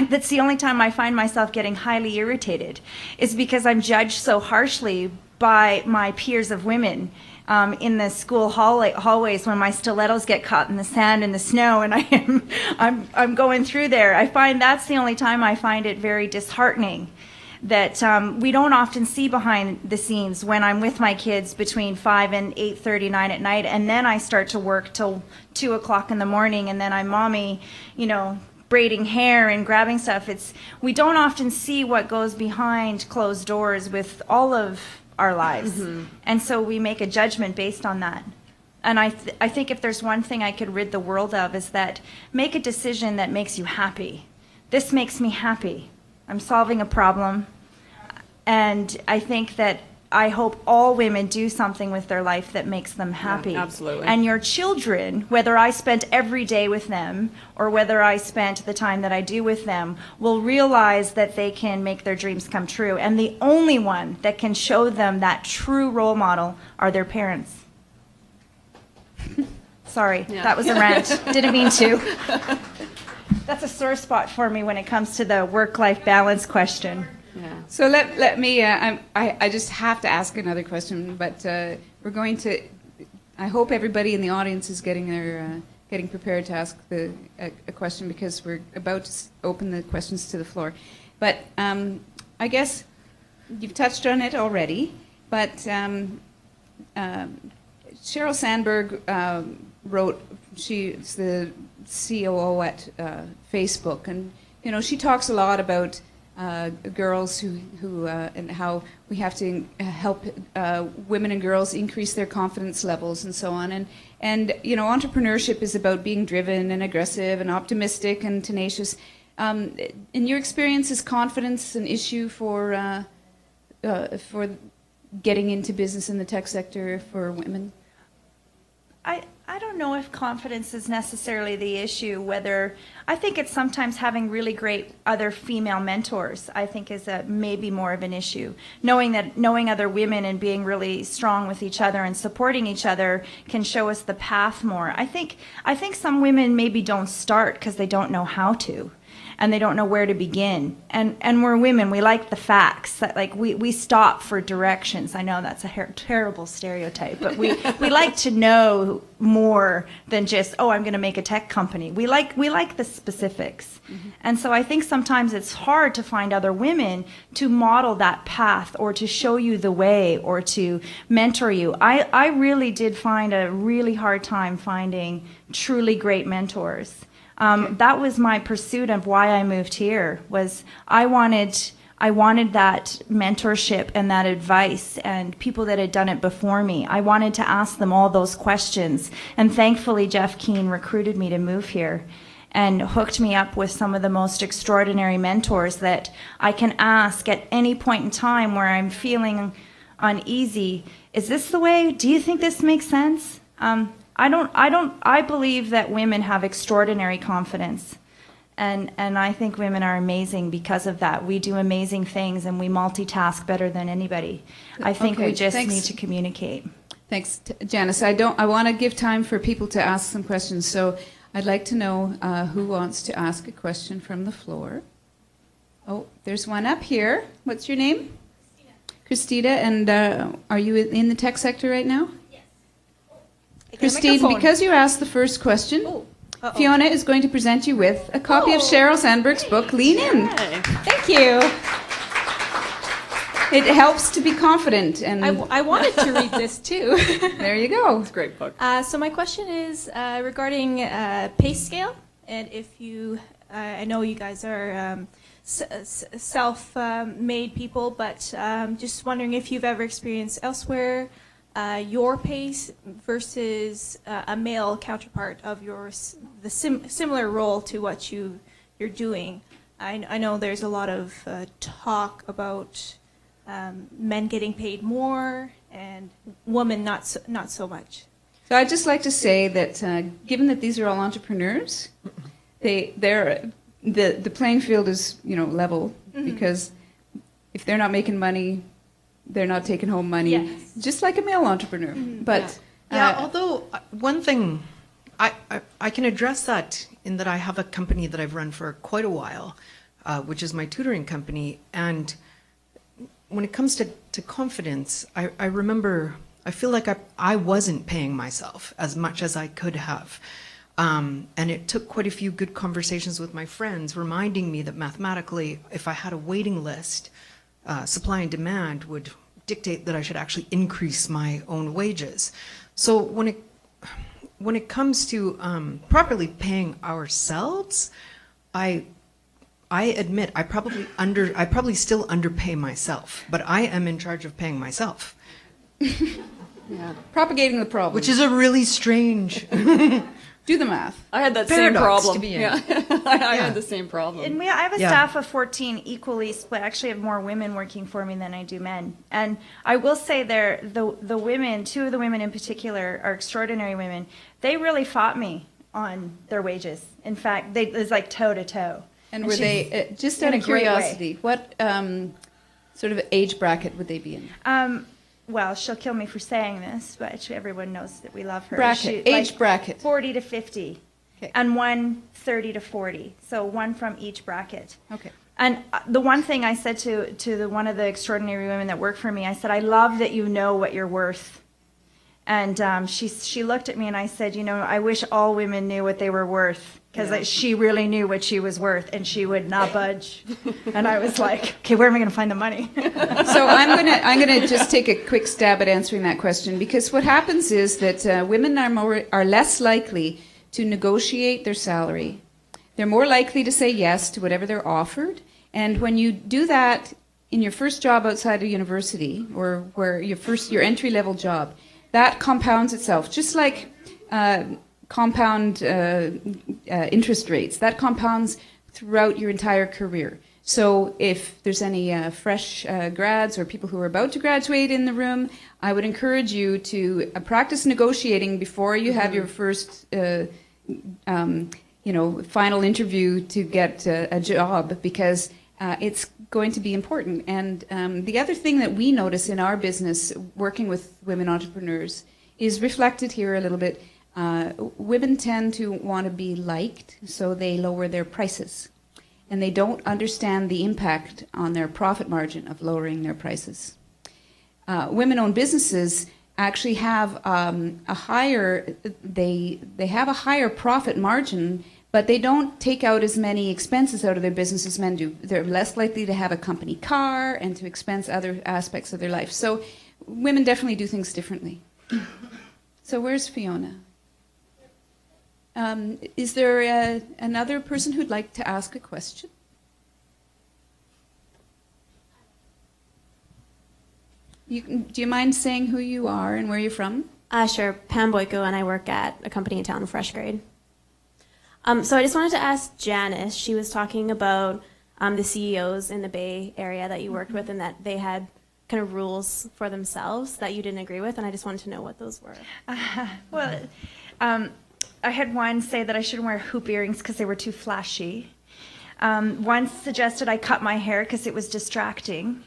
that's the only time I find myself getting highly irritated, is because I'm judged so harshly by my peers of women in the school hallways when my stilettos get caught in the sand and the snow, and I'm going through there. I find that's the only time I find it very disheartening. That we don't often see behind the scenes when I'm with my kids between 5 and 8:39 at night, and then I start to work till 2 o'clock in the morning, and then I'm mommy, braiding hair and grabbing stuff. We don't often see what goes behind closed doors with all of our lives, and so we make a judgment based on that. And I think if there's one thing I could rid the world of, is that make a decision that makes you happy. This makes me happy. I'm solving a problem, and I think that I hope all women do something with their life that makes them happy. Yeah, absolutely. And your children, whether I spent every day with them or whether I spent the time that I do with them, will realize that they can make their dreams come true. And the only one that can show them that true role model are their parents. Sorry, that was a rant. Didn't mean to. That's a sore spot for me when it comes to the work-life balance question. Yeah. So let me. I just have to ask another question, but we're going to. I hope everybody in the audience is getting prepared to ask a question, because we're about to open the questions to the floor. But I guess you've touched on it already. But Sheryl Sandberg wrote. She's the COO at Facebook, and she talks a lot about girls who and how we have to help women and girls increase their confidence levels and so on. And entrepreneurship is about being driven and aggressive and optimistic and tenacious. In your experience, is confidence an issue for getting into business in the tech sector for women? I don't know if confidence is necessarily the issue. I think it's sometimes having really great other female mentors, I think, is maybe more of an issue. Knowing other women and being really strong with each other and supporting each other can show us the path more. I think some women maybe don't start because they don't know how to, and they don't know where to begin. And we're women, we like the facts. That, like, we stop for directions. I know that's a terrible stereotype, but we like to know more than just, I'm going to make a tech company. We like the specifics. Mm-hmm. And so I think sometimes it's hard to find other women to model that path or to show you the way or to mentor you. I really did find a really hard time finding truly great mentors. That was my pursuit of why I moved here, was I wanted that mentorship and that advice and people that had done it before me. I wanted to ask them all those questions. And thankfully, Jeff Keane recruited me to move here and hooked me up with some of the most extraordinary mentors that I can ask at any point in time where I'm feeling uneasy. Is this the way? Do you think this makes sense? I believe that women have extraordinary confidence, and I think women are amazing because of that. We do amazing things and we multitask better than anybody. I think we just need to communicate. Thanks, Janice. I want to give time for people to ask some questions, so I'd like to know who wants to ask a question from the floor. Oh, there's one up here. What's your name? Christina, and are you in the tech sector right now? Kristin, because you asked the first question, Fiona is going to present you with a copy of Sheryl Sandberg's book, Lean In. Yay. Thank you. It helps to be confident, and I wanted to read this too. there you go. It's a great book. So my question is regarding pay scale, and if you, I know you guys are self-made people, but just wondering if you've ever experienced elsewhere your pay versus a male counterpart of yours, the similar role to what you're doing. I know there's a lot of talk about men getting paid more and women not so much. So I'd just like to say that given that these are all entrepreneurs, the playing field is level, because if they're not making money, they're not taking home money, yes. just like a male entrepreneur. But although one thing I can address that in that I have a company that I've run for quite a while, which is my tutoring company, and when it comes to confidence, I remember I feel like I wasn't paying myself as much as I could have. And it took quite a few good conversations with my friends reminding me that mathematically, if I had a waiting list, supply and demand would dictate that I should actually increase my own wages. So when it comes to properly paying ourselves, I admit I probably still underpay myself, but I am in charge of paying myself. yeah, propagating the problem, Which is a really strange. do the math. I had that Paradox same problem. to be in. Yeah, I had the same problem. And I have a staff of 14 equally split. Actually, I have more women working for me than I do men. And I will say the women, two of the women in particular, are extraordinary women. They really fought me on their wages. In fact, it was like toe to toe. And were they, just out of curiosity, what sort of age bracket would they be in? Well, she'll kill me for saying this, but everyone knows that we love her. Age bracket. 40 to 50. Okay. And one 30 to 40. So one from each bracket. Okay. And the one thing I said to one of the extraordinary women that work for me, I said, I love that you know what you're worth. And she looked at me and I said, I wish all women knew what they were worth. Because she really knew what she was worth, and she would not budge. And I was like, okay, where am I going to find the money? So I'm gonna just take a quick stab at answering that question, because what happens is that women are less likely to negotiate their salary. They're more likely to say yes to whatever they're offered, and when you do that in your first job outside of university, or where your entry-level job, that compounds itself, just like compound interest rates. That compounds throughout your entire career. So if there's any fresh grads or people who are about to graduate in the room, I would encourage you to practice negotiating before you have your first final interview to get a job, because it's going to be important. And the other thing that we notice in our business, working with women entrepreneurs, is reflected here a little bit. Women tend to want to be liked, so they lower their prices. And they don't understand the impact on their profit margin of lowering their prices. Women-owned businesses actually have a higher profit margin, but they don't take out as many expenses out of their business as men do. They're less likely to have a company car and to expense other aspects of their life. So women definitely do things differently. So where's Fiona? Is there another person who'd like to ask a question? Do you mind saying who you are and where you're from? Sure. Pam Boyko, and I work at a company in town, Fresh Grade. So I just wanted to ask Janice. She was talking about the CEOs in the Bay Area that you worked with, and that they had kind of rules for themselves that you didn't agree with, and I just wanted to know what those were. I had one say that I shouldn't wear hoop earrings because they were too flashy. One suggested I cut my hair because it was distracting.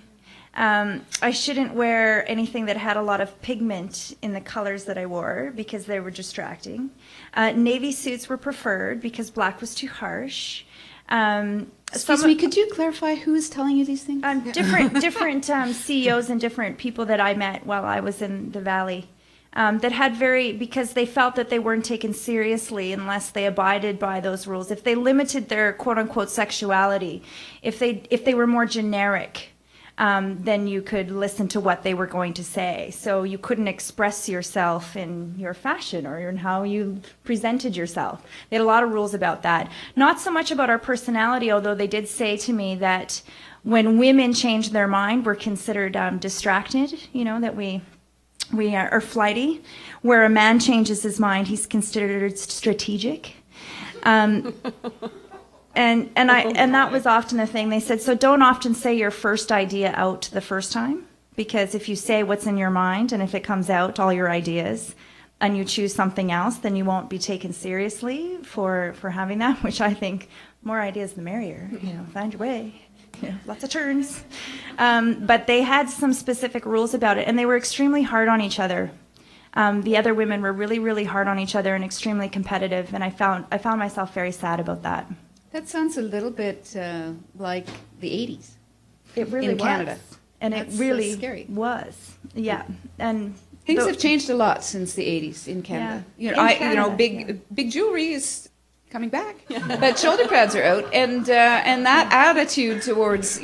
I shouldn't wear anything that had a lot of pigment in the colors that I wore because they were distracting. Navy suits were preferred because black was too harsh. Excuse me, could you clarify who is telling you these things? Different CEOs and different people that I met while I was in the Valley. That had because they felt that they weren't taken seriously unless they abided by those rules. If they limited their quote-unquote sexuality, if they were more generic, then you could listen to what they were going to say. So you couldn't express yourself in your fashion or in how you presented yourself. They had a lot of rules about that. Not so much about our personality, although they did say to me that when women change their mind, we're considered distracted, that we are flighty. Where a man changes his mind, he's considered strategic. And that was often the thing. They said, so don't often say your first idea out the first time, because if you say what's in your mind and if it comes out, all your ideas, and you choose something else, then you won't be taken seriously for having that, which I think more ideas the merrier. Find your way. Lots of turns. But they had some specific rules about it, and they were extremely hard on each other. The other women were really, really hard on each other and extremely competitive, and I found myself very sad about that. That sounds a little bit like the 80s. It really in was. Canada. And That's it really scary. was. Yeah. And Things have changed a lot since the 80s in Canada. Yeah. You In know, Canada, big jewelry is coming back, but shoulder pads are out, and that attitude towards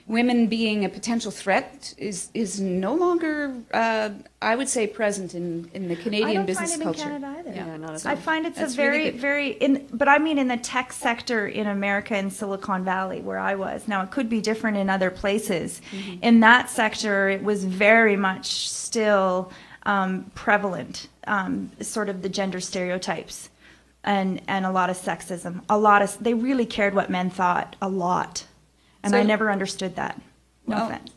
women being a potential threat is no longer, I would say, present in the Canadian business culture. I don't find it in Canada either. Yeah, not at I all. find it's That's a very, really good. very, but I mean in the tech sector in America, in Silicon Valley, where I was. Now, it could be different in other places. Mm-hmm. In that sector, it was very much still prevalent, sort of the gender stereotypes and a lot of sexism. They really cared what men thought, a lot. And I So- never understood that. No offense.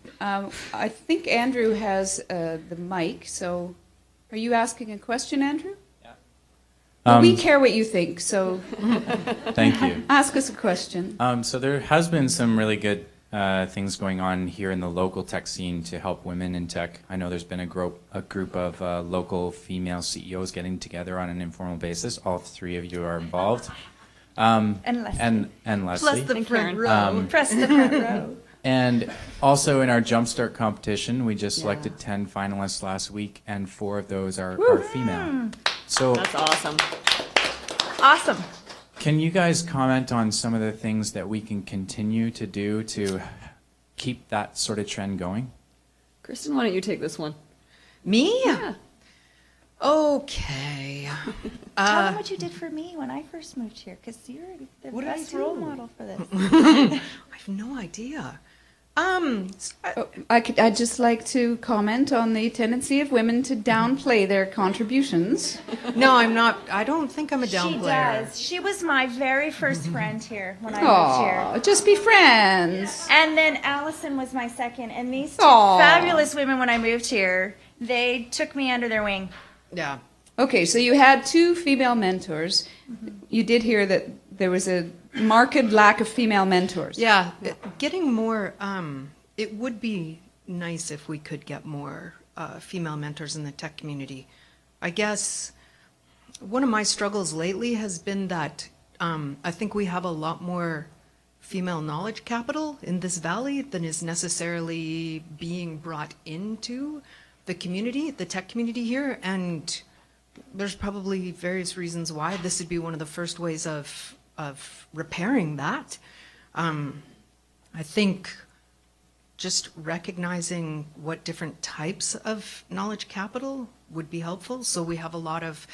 I think Andrew has the mic, so are you asking a question, Andrew? Well, we care what you think, so Thank you. ask us a question. So there has been some really good things going on here in the local tech scene to help women in tech. I know there's been a group of local female CEOs getting together on an informal basis. All three of you are involved. And Leslie. And Leslie. Plus the And front Karen. row. Press the front row. And also in our Jumpstart competition, we just selected 10 finalists last week, and 4 of those are female. So That's awesome. Awesome. can you guys comment on some of the things that we can continue to do to keep that sort of trend going? Kristin, why don't you take this one? Me? Yeah. Okay. Tell them what you did for me when I first moved here, because you're the What did I best role do? model for this. I have no idea. I'd just like to comment on the tendency of women to downplay their contributions. No, I'm not. I don't think I'm a She downplayer. does. She was my very first friend here when I moved here. Aw, just be friends. And then Alison was my second. And these two Aw. fabulous women, when I moved here, they took me under their wing. Yeah. Okay, so you had 2 female mentors. You did hear that there was a marked lack of female mentors. Yeah. Getting more, it would be nice if we could get more female mentors in the tech community. I guess one of my struggles lately has been that I think we have a lot more female knowledge capital in this valley than is necessarily being brought into the community, the tech community here, and there's probably various reasons why. This would be one of the first ways of repairing that. I think just recognizing what different types of knowledge capital would be helpful. So we have a lot of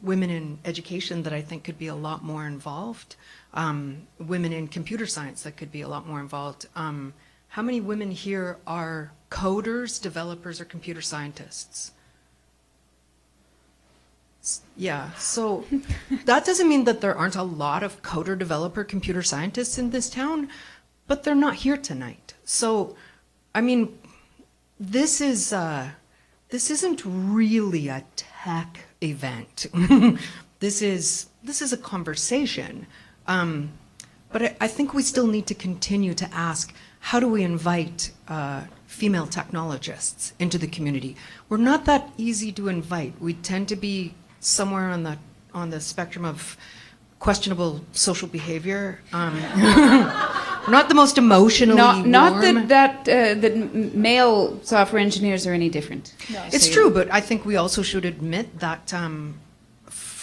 women in education that I think could be a lot more involved. Women in computer science that could be a lot more involved. How many women here are coders, developers, or computer scientists? Yeah, so that doesn't mean that there aren't a lot of coder, developer, computer scientists in this town, but they're not here tonight. So, I mean, this isn't really a tech event. This is a conversation. But I think we still need to continue to ask, how do we invite female technologists into the community? We're not that easy to invite. We tend to be somewhere on the spectrum of questionable social behavior. Not the most emotionally Not warm. that male software engineers are any different. It's true, but I think we also should admit that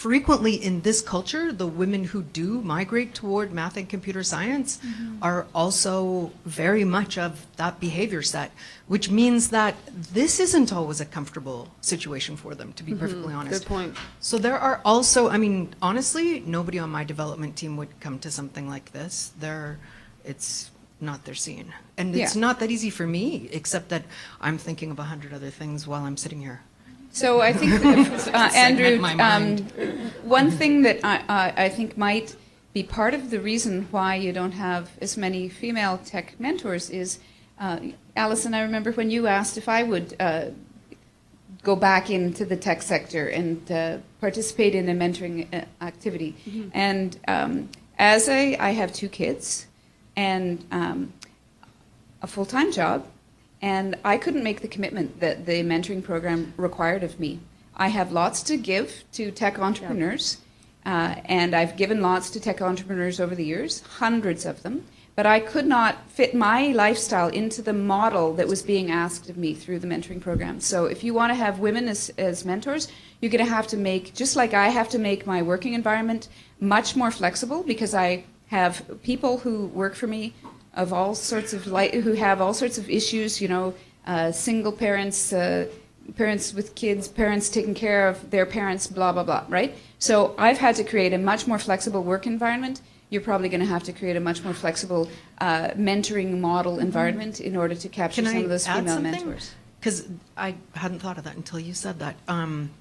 frequently in this culture, the women who do migrate toward math and computer science are also very much of that behavior set, which means that this isn't always a comfortable situation for them, to be perfectly honest. Good point. So there are also, I mean, honestly, nobody on my development team would come to something like this. It's not their scene. And it's not that easy for me, except that I'm thinking of 100 other things while I'm sitting here. So I think, Andrew, one thing that I think might be part of the reason why you don't have as many female tech mentors is, Alison, I remember when you asked if I would go back into the tech sector and participate in a mentoring activity. And as I have 2 kids and a full-time job, and I couldn't make the commitment that the mentoring program required of me. I have lots to give to tech entrepreneurs, and I've given lots to tech entrepreneurs over the years, hundreds of them, but I could not fit my lifestyle into the model that was being asked of me through the mentoring program. So if you want to have women as mentors, you're going to have to make, just like I have to make my working environment much more flexible, because I have people who work for me of all sorts of who have all sorts of issues, you know, single parents, parents with kids, parents taking care of their parents, blah, blah, blah, right? So I've had to create a much more flexible work environment. You're probably going to have to create a much more flexible mentoring model environment in order to capture some of those female mentors. Because I hadn't thought of that until you said that.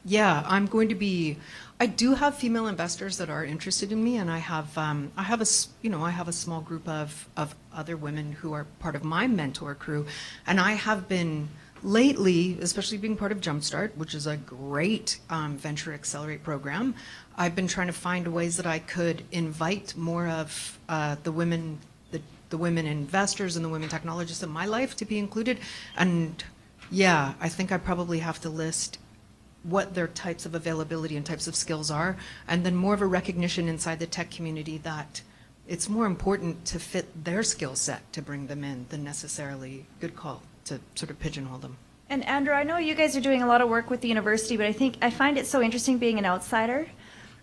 Yeah, I'm going to be. I do have female investors that are interested in me, and I have a small group of other women who are part of my mentor crew, and I have been lately, especially being part of Jumpstart, which is a great venture accelerate program. I've been trying to find ways that I could invite more of the women investors and the women technologists in my life to be included, and yeah, I think I probably have to list what their types of availability and types of skills are, and then more of a recognition inside the tech community that it's more important to fit their skill set to bring them in than necessarily, good call, to sort of pigeonhole them. And Andrew, I know you guys are doing a lot of work with the university, but I find it so interesting being an outsider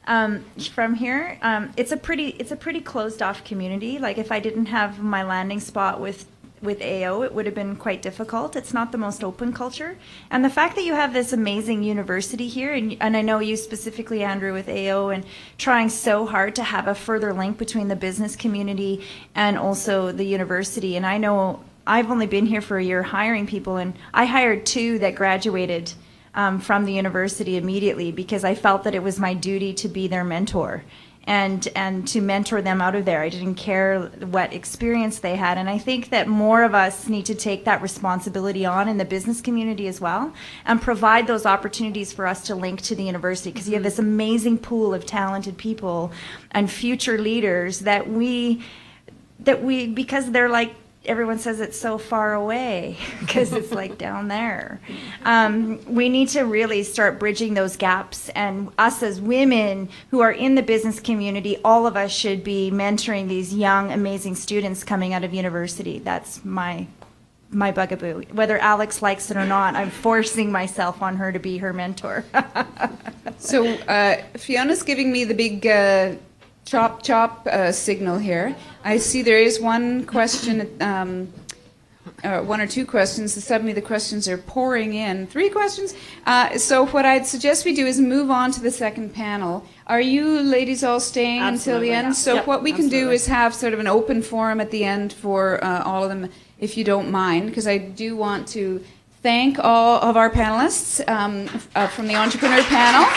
from here. It's a pretty closed off community. Like if I didn't have my landing spot with AO, it would have been quite difficult. It's not the most open culture. And the fact that you have this amazing university here, and I know you specifically, Andrew, with AO, and trying so hard to have a further link between the business community and also the university. And I know I've only been here for a year hiring people, and I hired 2 that graduated from the university immediately because I felt that it was my duty to be their mentor. And to mentor them out of there. I didn't care what experience they had. And I think that more of us need to take that responsibility on in the business community as well and provide those opportunities for us to link to the university, because you have this amazing pool of talented people and future leaders that we because they're like, everyone says it's so far away because it's like down there. We need to really start bridging those gaps, and us as women who are in the business community, all of us should be mentoring these young, amazing students coming out of university. That's my bugaboo. Whether Alex likes it or not, I'm forcing myself on her to be her mentor. So Fiona's giving me the big chop signal here. I see there is one question, 1 or 2 questions. Suddenly the questions are pouring in. 3 questions. So what I'd suggest we do is move on to the second panel. Are you ladies all staying until the end? So what we can do is have sort of an open forum at the end for all of them, if you don't mind, because I do want to thank all of our panelists from the entrepreneur panel.